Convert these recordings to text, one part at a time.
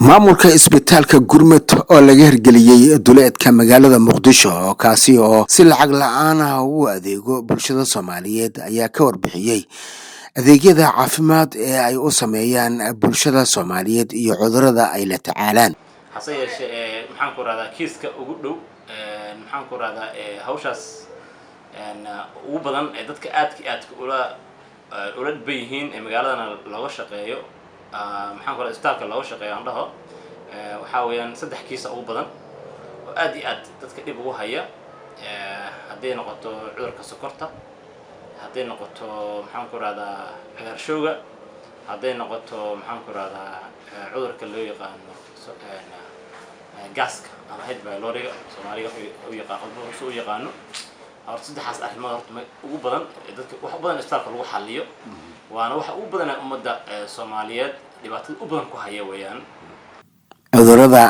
maamulka isbitaalka gurmud oo laga hirgeliyey duleedka magaalada muqdisho oo kaasi oo si lacag la-aan ah ugu adeego bulshada soomaaliyeed ayaa ka warbixiyey adeegyada caafimaad ee ay u sameeyaan bulshada soomaaliyeed iyo cudurrada ay la tacaalaan. hase yeeshee maxaan ku radaa kiiska ugu dhow maxaan ku radaa hawshaas ugu badan ee dadka aadka ula dhibban yihiin ee magaaladana looga shaqeeyo maxaan ku radaa isbitaalka looga shaqeeyo aan dhaho waxaa weeyaan 3 kiis ugu badan oo aad dadka dhib ugu haya hadday noqoto cudurka sokorta, hadday noqoto maxaan ku radaa cagaarshowga, hadday noqoto maxaan ku radaa cudurka loo yaqaano gaaska ama head pyloriga Soomaaliga u yaqaano horta saddexaas arrimood horta ugu badan dadka wax badan isbitaalka lagu xalliyo waana waxa ugu badan ummadda Soomaaliyeed dhibaatada u badan ku haya weeyaan cudurrada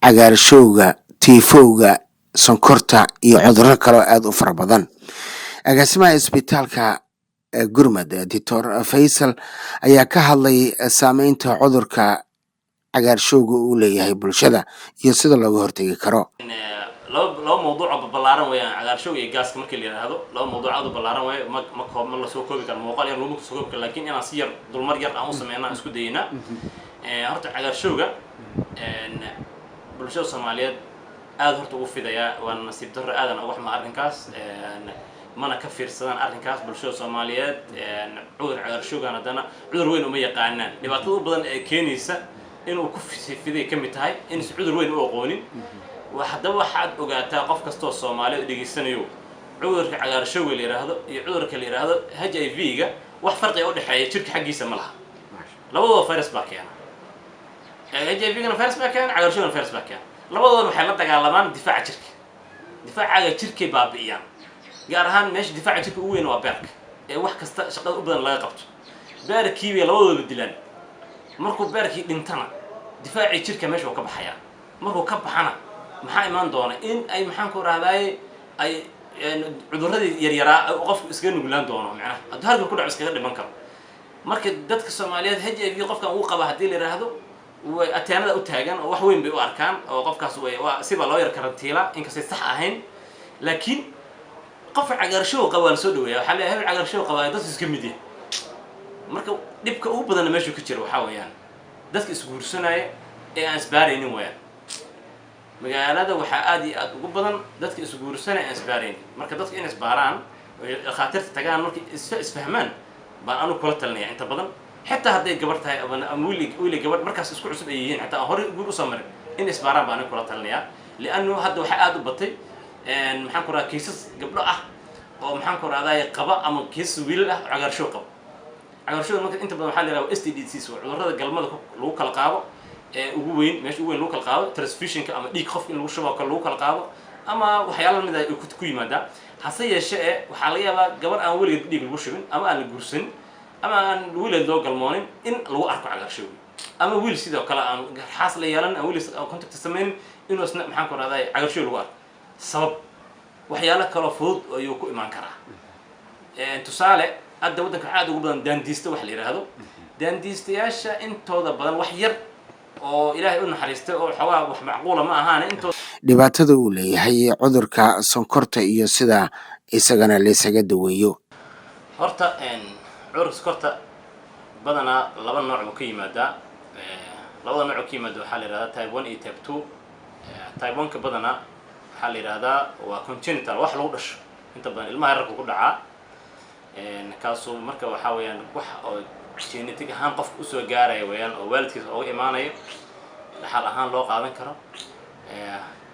cagaarshowga, tiifowga, sonkorta iyo cudurro kale oo aad u fara badan. agaasimaha isbitaalka gurmud Dr. Faisal ayaa ka hadlay saameynta cudurka cagaarshowga uu leeyahay bulshada iyo sida looga hortagi karo. laba mawduuc oo ballaaran weeyaan cagaarshowga iyo gaaska markii la yiraahdo laba mawduuc aad u ballaaran weey ma la soo koobi karo muuqaal yar lagu soo koobi karo laakiin inaan si yar dulmar yar aan u sameeyna isku dayna horta cagaarshowga bulshada Soomaaliyeed aad horta ugu fidaya waan nasiib darro aadan uga xuma arrinkaas mana ka fiirsadaan arrinkaas bulshada Soomaaliyeed cudur cagaarshowga hadana cudur weyn uma yaqaanaan dhibaatada u badan ee keenaysa inuu ku fiday ka mid tahay in cudur weyn u aqoonin waxaad ogaataa qof kastoo Soomaaliyeed dhageysanayo cudurka cagaarshowga la yiraahdo iyo cudurka la yiraahdo HIV-ga wax farqi u dhaxeeya jirka xaqiisa ma laha labadooda virus baa keena HIV-gana virus baa keena cagaarshowgana virus baa keena labadooda waxay la dagaalamaan difaaca jirka difaaca jirka baabi'iyaan gaar ahaan meesha difaaca jirka ugu weyn waa beerka ee wax kasta shaqada u badan laga qabto beerkii bay labadooda dilaan markuu beerkii dhintana difaaci jirka meesha uu ka baxaya markuu ka baxana maxaa imaan doona in ay maxaan ku raadaay ay cudurradii yaryara qofku iska nuglaan doono macnaha haddii halka ku dhaco iskaga dhiman karo marka dadka Soomaaliyeed HIV qofkan uu qaba hadii la yiraahdo way ateenada u taagan oo wax weyn bay u arkaan oo qofkaas waa siba loo yar karantiila in kastay sax ahayn laakiin qof cagaarshow qaba la soo dhaweeyaa waxa la yahay cagaarshow qaba dad iska mid ah marka dhibka ugu badan meesha ku jira waxa weeyaan dadka isguursanaya ee aan isbaaraynin weeyaan magaalada waxa aad iyo aad ugu badan dadka isguursanaya aan isbaarayn marka dadka in isbaaraan khaatirta tagaan markii isfahmaan baan anu kula talinaya inta badan حتى هذي جبرت هاي أمولي جبرت مركز إسكول عصب أيهين حتى هوري يقول أسمر إن إسبارة بانه كلا تلنيا لأنه هذا وحقه بطي إن محن كرا كيسس قبله أو محن كرا هذا يقبأ أما كيس ويل عقار شو قب عقار شو ممكن أنت بمحل لو STD سوى هذا قلب ماذا لو كلا قابة وين مش وين لو كلا قابة ترانسفيشن كأما ديك خف إنه شباب كلا لو كلا قابة أما وحيالا من ذا يكون كوي ماذا حسيا شيء وحاليا بقى قبل أنا ولي ديك الوشمن أما أنا الجرسن أما الولد لو قلمانين إن لو أركو على شوي أما ويل سيدا وكلا حاصل يالن أو ويل أو كنت تسمين إنه سنة محنكر هذا على شوي لو أرك سبب وحيالا كلا فوض يوكو إيمان كرا تسالة أدى ودك عاد وبدن دانديست وحلي هذا دانديست ياشا أنت هذا بدن وحير أو إلهي إنه حريسته أو حواه معقولة ما هان أنت dhibaatada uu leeyahay cudurka sonkorta iyo sida isagana la isaga daweeyo horta cudurka sonkorta badana laba nooc oo ka yimaada labada nooc oo ka yimaada waxa la yiraahdaa type 1 iyo type 2 type 1 ka badana waxa la yiraahdaa waa congenital wax lagu dhasho inta badan ilmaha yarka ku dhaca kaasoo marka waxa weeyaan wax oo genetic ahaan qof u soo gaaray weeyaan oo waalidkiisa uga imaanayo xal ahaan loo qaadan karo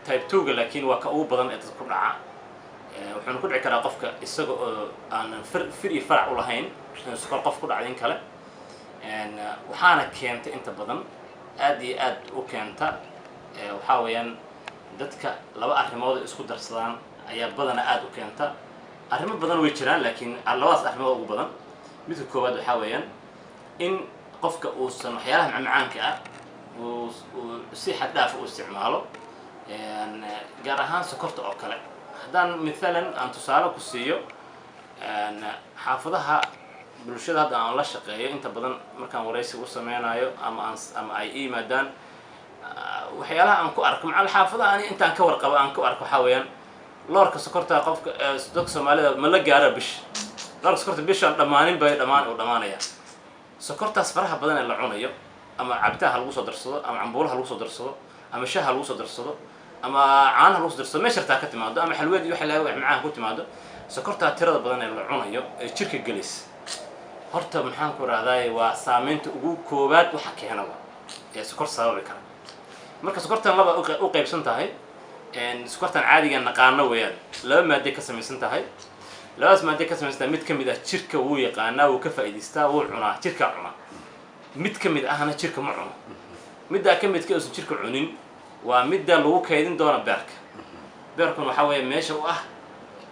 type 2 ga laakiin waa ka ugu badan ee dadku dhaca wuxuu ku dhici karaa qofka isaga oo aan firi farac u lahayn sokor qof ku dhacay kale waxaana keentay inta badan aad iyo aad u keenta waxa weeyaan dadka laba arrimood isku darsadaan ayaa badana aad u keenta arrimo badan way jiraan laakiin labadaas arrimood ugu badan mid koowaad waxa weeyaan in qofka uu san waxyaalaha macmacaanka ah uu si xad dhaaf u isticmaalo gaar ahaan sokorta oo kale haddaan مثلا aan tusaale ku siiyo xaafadaha bulshada hadda aan la shaqeeyo inta badan markaan wareysi u sameynayo ama ay yimaadaan waxyaalaha aan ku arko macal xaafadaha ani intaan ka warqabo aan ku arko waxa weeyaan loorka sokorta qofka dadka Soomaalida ma la gaaro bish loorka sokorta bishan dhamaanin bay dhamaanaya sokortaas faraha badan ee la cunayo ama cabitaha lagu soo darsado ama cambuulaha lagu soo darsado ama shaaha lagu soo darsado ama caanaha lagu soo darsado meesha taa ka timaado ama xalwad iyo waxa wax macaan ku timaado sokorta tirada badan ee la cunayo ee jirka galis horta maxaan ku raadayay waa saameynta ugu koobaad waxa keenaba ee sokor sababi kara marka sokortan laba u qaybsan tahay sokortan caadiga naqaano weeyaan laba maaddo ka samaysan tahay labadaas maaddo ka samaysan tahay mid kamid ah jirka uu yaqaanaa uu ka faa'iideystaa uu cunaa jirka cuna mid kamid ahna jirka ma cuno midda kamid ka oo jirka cunin waa midda lagu kaydin doona beerkan waxa weeye meesha u ah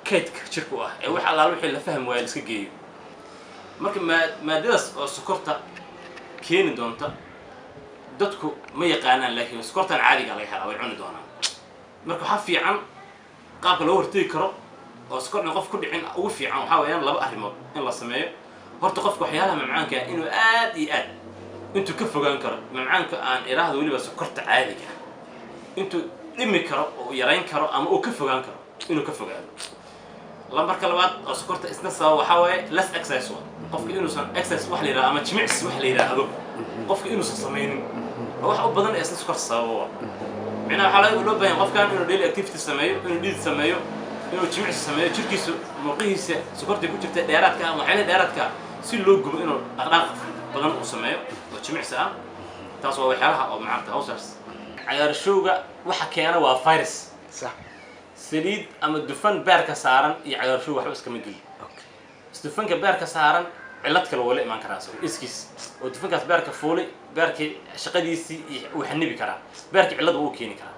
kaydka jirka u ah ee wax allaal wixii la fahmo waa iska geeyo marka maadadaas oo sokorta keeni doonta dadku ma yaqaanaan laakiin sokortan caadiga laga helaa way cuni doonaan marka waxa fiican qaabka loo hortagi karo oo sokorna qof ku dhicin ugu fiican waxa weeyaan laba arrimood in la sameeyo horta qofka waxyaalaha macmaanka inuu aad iyo aad intuu ka fogaan karo macmaanka aan iraahdo waliba sokorta caadiga intuu dhimi karo oo yareyn karo ama uu ka fogaan karo inuu ka fogaado lambarka labaad oo sokorta isna sabab waxa weeye less exercise qofka inuusan exercise wax la yiraahdo ama jimicsi wax la yiraahdo qofka inuusan sameeynin wax u badan ee isna sokorta sabab macnaha waxa loo baahan qofkan inuu daily activity sameeyo inuu dhiid sameeyo inuu jimicsi sameeyo jirkiisu murqihiisa sokorta ku jirta dheeraadka ama waxyaalaha dheeraadka si loo gubo inuu dhaqdhaqaaq badan u sameeyo oo jimicsi ah taas waa waxyaalaha oo macaanta hawsaas cagaarshowga waxa keena waa virus صح saliid ama dufan beerka saaran iyo cagaarshow waxba iska mid yihiin dufanka beerka saaran cilad kale wala iman karaa iskiis oo dufankaas beerka fuulay beerkii shaqadiisii uu xanibi karaa beerkii cilad uu keeni karaa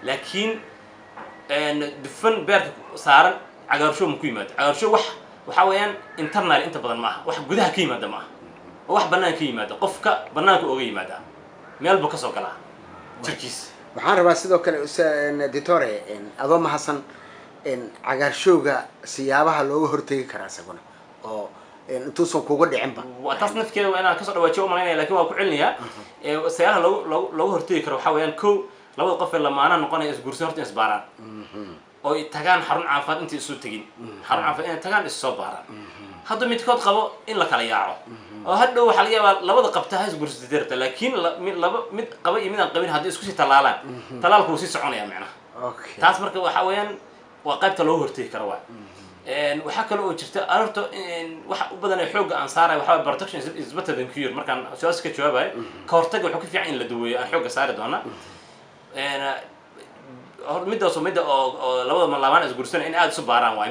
laakiin dufan beerka saaran cagaarshow ma ku yimaado cagaarshow waxa weeyaan internal inta badan maaha wax gudaha ka yimaada maaha oo wax banaanka ka yimaada qofka banaanka uga yimaada meel buu ka soo galaa jirkiisa waxaan rabaa sidoo kale ditore adoo mahadsan cagaarshowga siyaabaha looga hortagi karaa isaguna oo intuusan kuga dhicinba waa taas nafkeeda waa inaan kasoo dhawaajiyo umalaynaya laakiin waa ku celinayaa siyaabaha looga hortagi karo waxaa weeyaan kow labada qof ee lamaana noqonaya isguursan horta isbaaraan oo tagaan xarun caafimaad intii isu tegin xarun caafimaad inay tagaan is soo baaraan hadda midkood qabo in la kala yaaco oo hadhow waxa laga yaabaa labada qabta ha isguursatay dirta laakiin laba mid qaba iyo mid aan qabin haddii isku sii talaalaan talaalku wuu sii soconaya macnaha taas marka waxa weeyaan waa qaybta loo hortagi karo waa waxa kale oo jirta horta waxa u badan ee xoogga aan saaray waxa protection is better than cure markaan su'aas ka jawaabay ka hortag wuxuu ka fiican in la daweeyo aan xoogga saari doona middaas oo midda oo labada laabaan isguursan in aad isu baaraan waay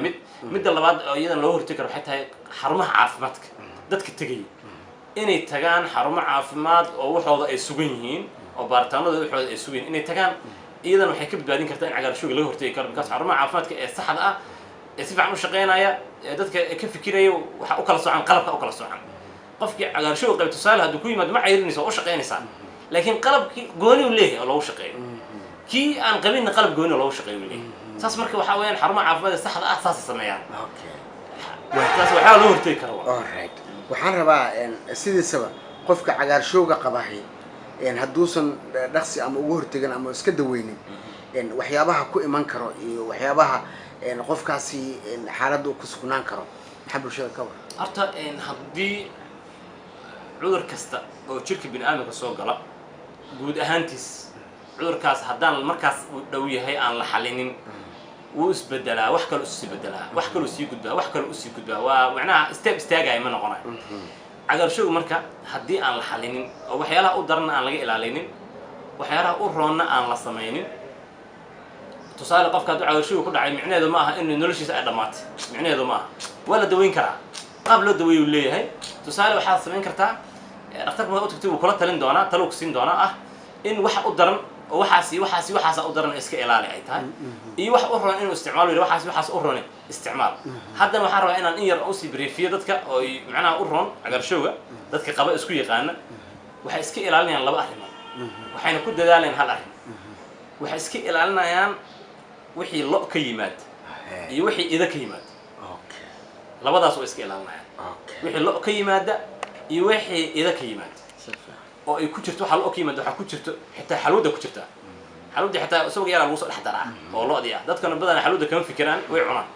midda labaad oo iyadan loo hortagi karo waxay tahay xarumaha caafimaadka dadka tegay inay tagaan xarumo caafimaad oo waxooda ay sugan yihiin oo baaritaanada waxooda ay sugan inay tagaan iyadan waxay ka badbaadin kartaa in cagaarshowga laga hortagi karo markaas xarumaha caafimaadka ee saxda ah ee si fiican u shaqeynaya ee dadka ka fikiraya waxa u kala socan qalabka u kala socan qofkii cagaarshowga qayb tusaale hadduu ku yimaado ma cayrinayso oo u shaqeynaysaa laakiin qalabkii gooni uu leeyahay oo loogu shaqeeyo kii aan qabinna qalab gooni oo loogu shaqeeyo leeyahay saas marka waxa weeyaan xarumaha caafimaad ee saxda ah saas sameeyaan taas waxaa loo hortagi karaa waxaan rabaa sidiisaba qofka cagaarshowga qabahay hadduusan dhaqsi ama ugu hortagin ama iska daweynin waxyaabaha ku iman karo iyo waxyaabaha qofkaasi xaaladda uu ku sugnaan karo maxaa bulshada ka war horta haddii cudur kasta oo jirka bini'aadamka soo gala guud ahaantiis cudurkaas haddaan markaas uu dhow yahay aan la xalinin wuu isbedelaa wax kale usii bedelaa wax kale usii gudbaa wax kale usii gudbaa waa macnaha step istaagaya ma noqonayo cagaarshowga marka haddii aan la xalinin oo waxyaalaha u daranna aan laga ilaalinin waxyaalaha u roonna aan la samaynin tusaale qofka hadduu cagaarshowga ku dhacay micnaheedu ma aha in noloshiisa ay dhammaatay micnaheedu ma aha waa la daweyn karaa qaab loo daweeyo uu leeyahay tusaale waxaad samayn kartaa dhakhtarka markaa u tagtay wuu kula talin doonaa talo ku siin doonaa ah in waxa u daran oo waxaas u daran iska ilaali ay tahay iyo wax u roon inuu isticmaalo yiri waxaas u roon isticmaal haddana waxaan rabaa inaan in yar u sii briifiyo dadka oo macnaha u roon cagaarshowga dadka qaba isku yaqaana waxay iska ilaalinayaan laba arrimood waxayna ku dadaalayaan hal arrin waxay iska ilaalinayaan wixii lo ka yimaad iyo wixii ida ka yimaad labadaas oo iska ilaalinayaan wixii lo ka yimaada iyo wixii ida ka yimaad oo ay ku jirto waxa lo ka yimaada waxa ku jirto xitaa xalwada ku jirta xaludi xataa isagoo yaala lagu soo dhex daraa oo lo'dii ah dadkana badan xaludi kama fikiraan way cunaan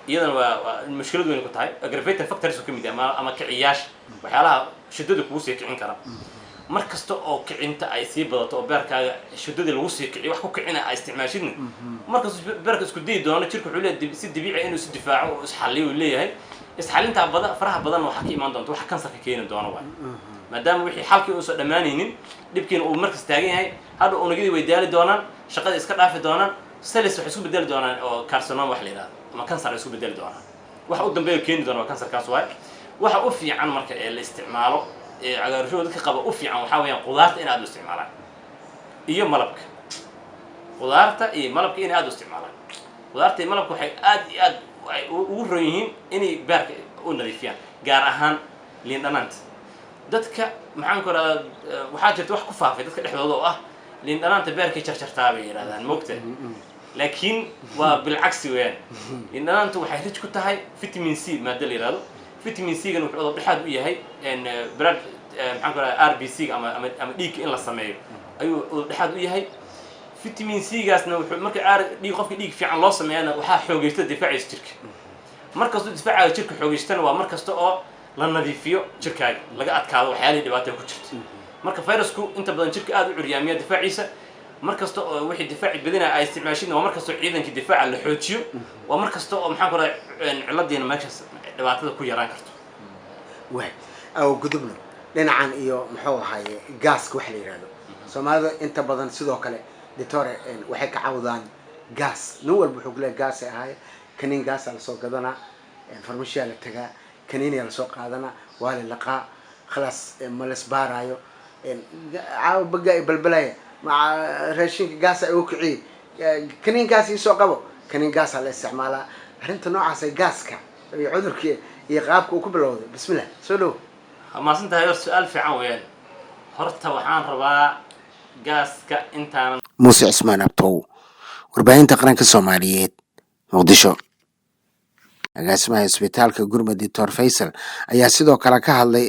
iyadana waa mushkilad weyn ku tahay aggravating factors ka mid ah ama kiciyaash waxyaalaha shiddada kugu sii kicin kara mar kasta oo kicinta ay sii badato oo beerkaaga shiddada lagu sii kiciyo wax ku kicina ay isticmaashidna markaas beerka isku day doono jirku wuxuu leeyahay si dabiici inuu si difaaco oo isxalliyo leeyahay isxalinta faraha badan waxa ka imaan doonta waxa kansarka keeni doona waay maadaama wixii xalkii uu soo dhamaanaynin dhibkiina uu markas taagan yahay hadda unugyadii way daali doonaan shaqada iska dhaafi doonaan cells waxay isku bedeli doonaan oo carcinoma wax la yiraahdo ama kansar ay isku bedeli doonaan waxa u dambeeyo keeni doona waa kansarkaas waay waxa u fiican marka ee la isticmaalo ee cagaarshowga dadka qaba u fiican waxa weeyaan qudaarta in aad u isticmaalaan iyo malabka qudaarta iyo malabka in aad u isticmaalaan qudaarta iyo malabka waxay aad iyo aad ugu roon yihiin inay beerka u nadiifiyaan gaar ahaan liin dhanaanta dadka maxaan ku radaa waxaa jirta wax ku faafay dadka dhexdooda oo ah liin dhanaanta beerkay jarjartaa bay yiraahdaan moogta laakiin waa bilcagsi weeyaan liin dhanaantu waxay rich ku tahay vitamin C maada la yiraahdo vitamin C gan wuxuu dhexaad u yahay blood maxaan ku radaa RBC ama dhiig in la sameeyo ayuu dhexaad u yahay vitamin C gaasna wuxuu marka qofka dhiig fiican loo sameeyana waxaa xoogaysta difaaciisa jirka markasta difaaca jirka xoogaystana waa markasta oo la nadiifiyo jirkaaga laga adkaado waxyaalihii dhibaatada ku jirta marka virusku inta badan jirka aad u curyaamiya difaaciisa markasta oo wixii difaaci badina ay isticmaasheen waa markasta oo ciidankii difaaca la xoojiyo waa markasta oo maxaan ku radaa ciladiina meeshaas dhibaatada ku yaraan karto waay aw gudubno dhinacan iyo muxuu ahaye gaaska wax la yiraahdo Soomaalida inta badan sidoo kale doctor waxay ka caawdaan gas nin walba wuxuu leeyahay gas ahay kanin gas la soo gadana farmashiya la tagaa كنيني على سوق هذانا وهذا اللقاء خلاص ملص بارايو عاو بقى بالبلاية مع راشين قاسة وكعي كنين قاس يسوق أبو كنين قاس على استعماله هرنت نوع عسى قاسك يعذرك يغابك وكبلوه بسم الله سلو ما سنت هاي السؤال في عوين هرت وحان ربا قاسك انت موسى عثمان أبطو وربعين تقرن كالصوماليات مقدشو agaasimaha isbitaalka Gurmad Dr. Faisal ayaa sidoo kale ka hadlay